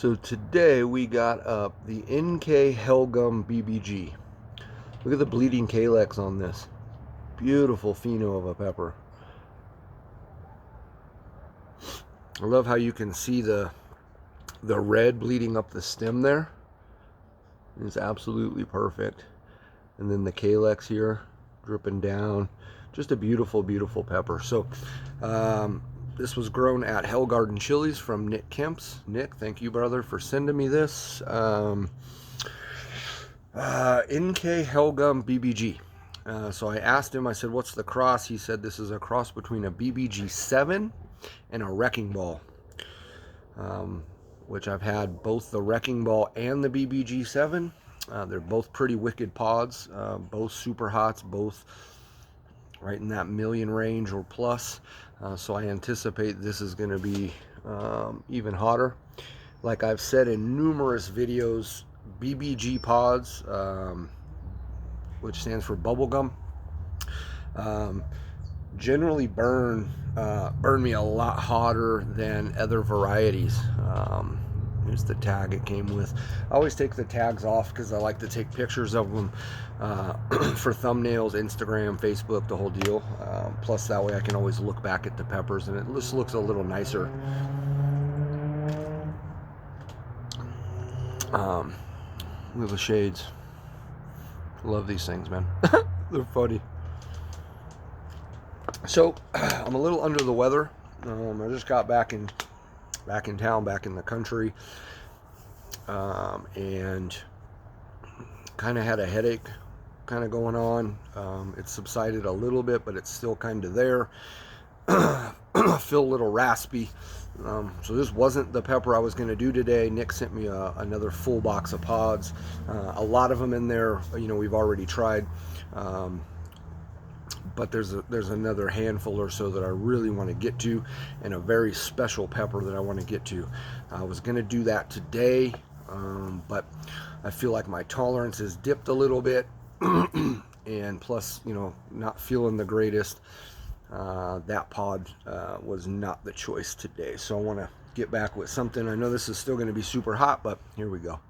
So today we got up the NK HellGum BBG. Look at the bleeding calyx on this. Beautiful pheno of a pepper. I love how you can see the red bleeding up the stem there. It's absolutely perfect. And then the calyx here dripping down. Just a beautiful, beautiful pepper. So this was grown at HellGarden Chilies from Nick Kemp's. Nick, thank you, brother, for sending me this. NK HellGum BBG. So I asked him, I said, what's the cross? He said this is a cross between a BBG7 and a Wrecking Ball. Which I've had both the Wrecking Ball and the BBG7. They're both pretty wicked pods, both super hots, both right in that million range or plus. So I anticipate this is going to be even hotter. Like I've said in numerous videos, BBG pods, which stands for bubblegum, generally burn me a lot hotter than other varieties. Here's the tag it came with. I always take the tags off because I like to take pictures of them for thumbnails, Instagram, Facebook, the whole deal. Plus that way I can always look back at the peppers and it just looks a little nicer. Look at the shades. Love these things, man. They're funny. So I'm a little under the weather. I just got back in town, back in the country, and kind of had a headache kind of going on. It's subsided a little bit, but it's still kind of there. Feel a little raspy. So this wasn't the pepper I was going to do today. Nick sent me another full box of pods. A lot of them in there, we've already tried. But there's another handful or so that I really want to get to, and a very special pepper that I want to get to. I was going to do that today, but I feel like my tolerance has dipped a little bit, and plus, not feeling the greatest. That pod was not the choice today, so I want to get back with something. I know this is still going to be super hot, but here we go.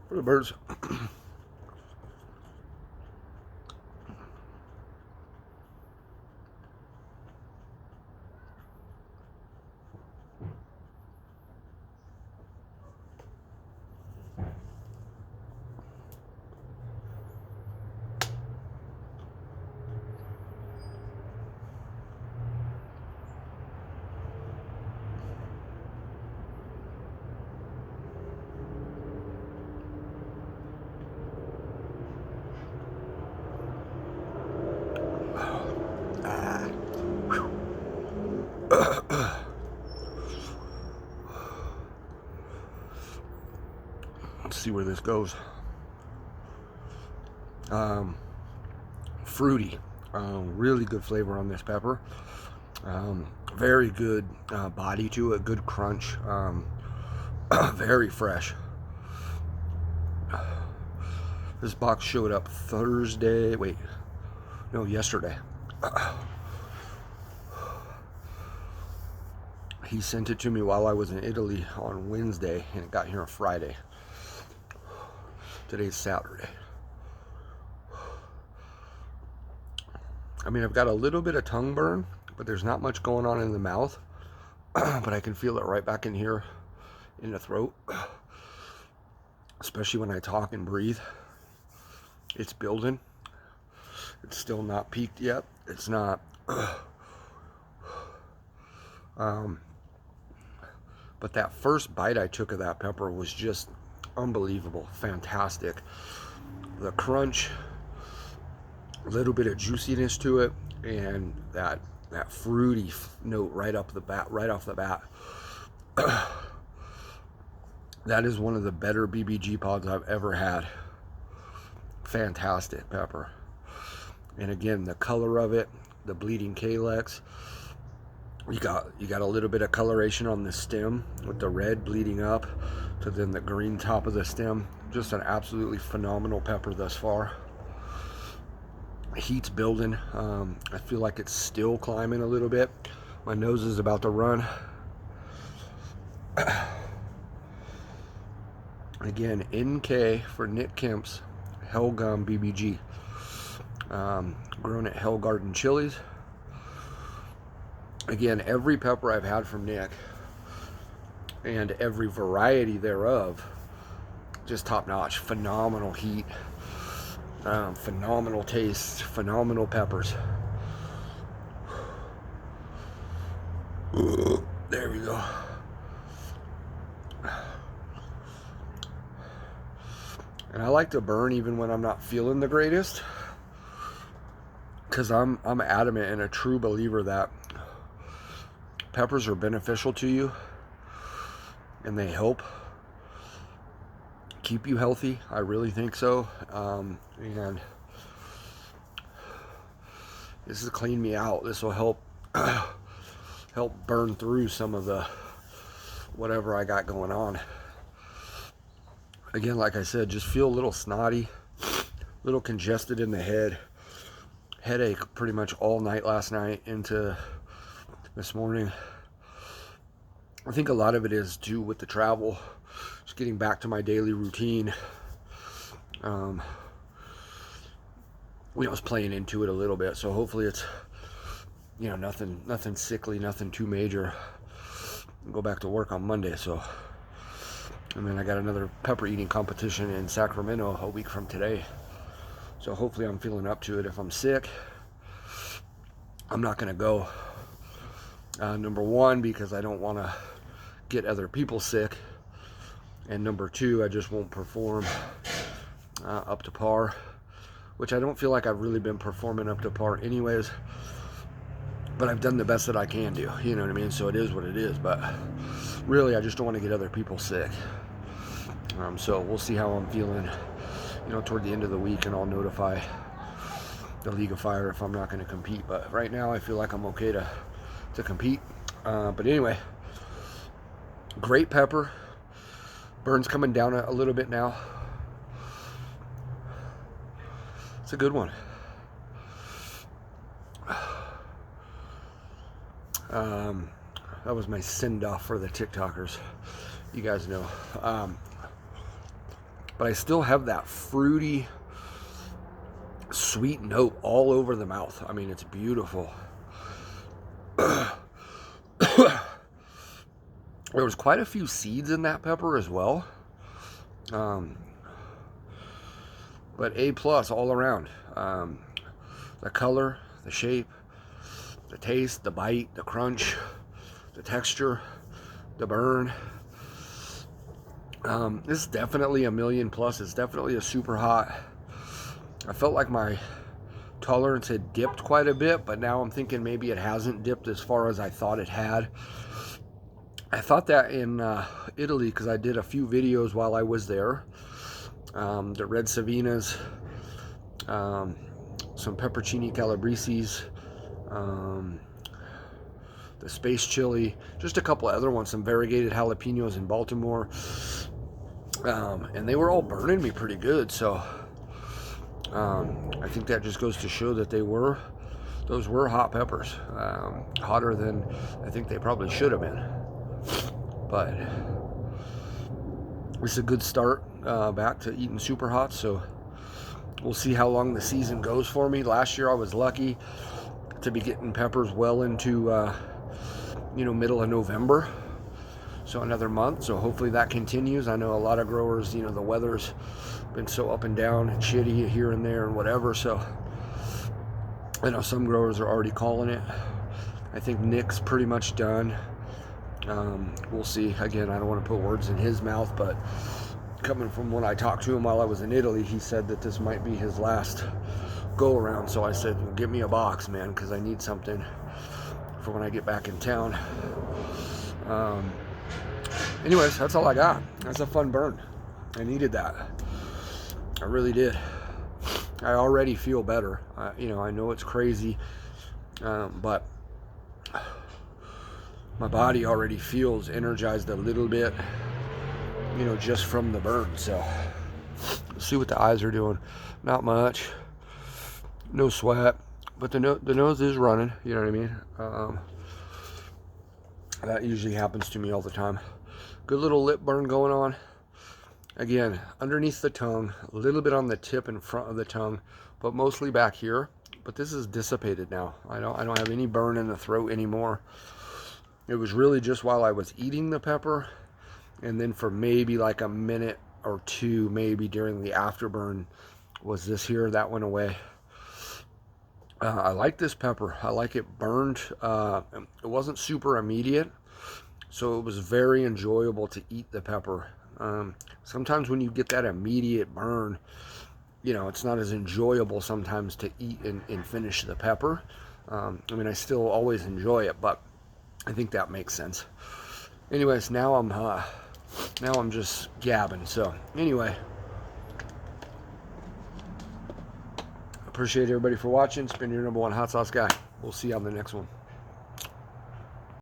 for the birds. Let's see where this goes. Fruity, really good flavor on this pepper. Very good body to it, good crunch. Very fresh. This box showed up Thursday. Wait, no, yesterday. He sent it to me while I was in Italy on Wednesday, and it got here on Friday. Today's Saturday. I mean, I've got a little bit of tongue burn, but there's not much going on in the mouth. But I can feel it right back in here in the throat, especially when I talk and breathe. It's building. It's still not peaked yet. It's not. But that first bite I took of that pepper was just unbelievable, fantastic. The crunch, a little bit of juiciness to it, and that fruity note right off the bat. That is one of the better BBG pods I've ever had. Fantastic pepper. And again, the color of it, the bleeding calyx. You got a little bit of coloration on the stem with the red bleeding up to then the green top of the stem. Just an absolutely phenomenal pepper thus far. Heat's building. I feel like it's still climbing a little bit. My nose is about to run. Again, NK for Nick Kemp's HellGum BBG. Grown at HellGarden chilies. Again, every pepper I've had from Nick and every variety thereof, just top notch. Phenomenal heat, phenomenal taste, phenomenal peppers. There we go. And I like to burn even when I'm not feeling the greatest, because I'm adamant and a true believer that peppers are beneficial to you and they help keep you healthy. I really think so. And this has cleaned me out. This will help burn through some of the whatever I got going on. Again, like I said, just feel a little snotty, a little congested in the head. Headache pretty much all night last night into this morning. I think a lot of it is due with the travel, just getting back to my daily routine. I was playing into it a little bit, so hopefully it's, nothing sickly, nothing too major. I'll go back to work on Monday, so. And then I got another pepper eating competition in Sacramento a week from today. So hopefully I'm feeling up to it. If I'm sick, I'm not going to go. Number one, because I don't want to get other people sick. And number two, I just won't perform up to par. Which I don't feel like I've really been performing up to par anyways. But I've done the best that I can do. You know what I mean? So it is what it is. But really, I just don't want to get other people sick. So we'll see how I'm feeling, toward the end of the week, and I'll notify the League of Fire if I'm not going to compete. But right now, I feel like I'm okay to compete. But anyway, great pepper. Burn's coming down a little bit now. It's a good one. That was my send-off for the TikTokers. You guys know. but I still have that fruity, sweet note all over the mouth. I mean, it's beautiful. There was quite a few seeds in that pepper as well. But A+ all around. The color, the shape, the taste, the bite, the crunch, the texture, the burn. This is definitely a million plus. It's definitely a super hot. I felt like my tolerance had dipped quite a bit, but now I'm thinking maybe it hasn't dipped as far as I thought it had. I thought that in Italy, because I did a few videos while I was there. The red Savinas, some pepperoncini calabrisis, the space chili, just a couple other ones, some variegated jalapenos in Baltimore, and they were all burning me pretty good. So I think that just goes to show that those were hot peppers, hotter than I think they probably should have been. But it's a good start back to eating super hot, so we'll see how long the season goes for me. Last year I was lucky to be getting peppers well into middle of November, so another month. So hopefully that continues. I know a lot of growers, the weather's been so up and down and shitty here and there and whatever, so I know some growers are already calling it. I think Nick's pretty much done. We'll see. Again, I don't want to put words in his mouth, but coming from when I talked to him while I was in Italy, he said that this might be his last go around. So I said, well, give me a box, man, because I need something for when I get back in town. Anyways, that's all I got. That's a fun burn. I needed that. I really did. I already feel better. I know it's crazy, but my body already feels energized a little bit, just from the burn. So let's see what the eyes are doing. Not much, no sweat, but the nose is running. You know what I mean? That usually happens to me all the time. Good little lip burn going on. Again, underneath the tongue, a little bit on the tip in front of the tongue, but mostly back here. But this is dissipated now. I don't have any burn in the throat anymore. It was really just while I was eating the pepper, and then for maybe like a minute or two, maybe during the afterburn, was this here. That went away. I like this pepper. I like it burned. It wasn't super immediate, so it was very enjoyable to eat the pepper. Sometimes when you get that immediate burn, it's not as enjoyable sometimes to eat and finish the pepper. I mean, I still always enjoy it, but I think that makes sense. Anyways, now I'm just gabbing. So anyway, appreciate everybody for watching. It's been your #1 hot sauce guy. We'll see you on the next one.